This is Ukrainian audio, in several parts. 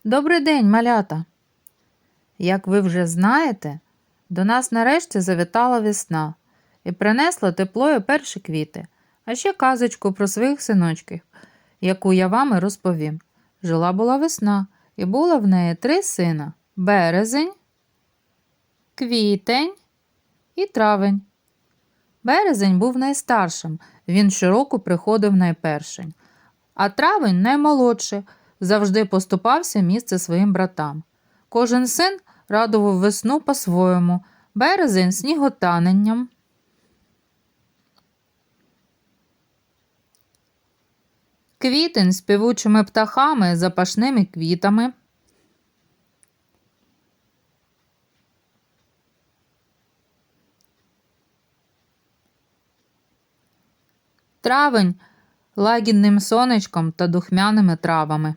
Добрий день, малята! Як ви вже знаєте, до нас нарешті завітала весна і принесла тепло і перші квіти, а ще казочку про своїх синочків, яку я вам і розповім. Жила-була весна, і було в неї 3 сина – березень, квітень і травень. Березень був найстаршим, він щороку приходив найпершим, а травень – наймолодший, завжди поступався місце своїм братам. Кожен син радував весну по-своєму. Березень – сніготаненням, квітень – співучими птахами і запашними квітами, травень – лагідним сонечком та духмяними травами.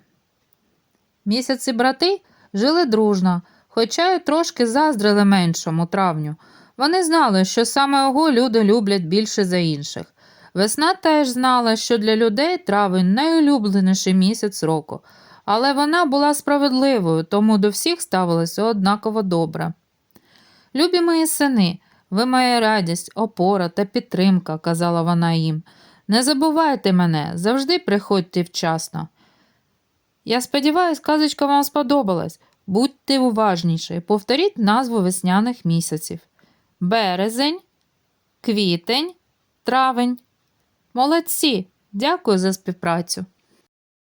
Місяці брати жили дружно, хоча й трошки заздрили меншому травню. Вони знали, що саме його люди люблять більше за інших. Весна теж знала, що для людей травень – найулюбленіший місяць року. Але вона була справедливою, тому до всіх ставилася однаково добре. «Любі мої сини, ви моя радість, опора та підтримка», – казала вона їм. «Не забувайте мене, завжди приходьте вчасно. Я сподіваюсь, казочка вам сподобалась. Будьте уважніші, повторіть назву весняних місяців. Березень, квітень, травень. Молодці! Дякую за співпрацю.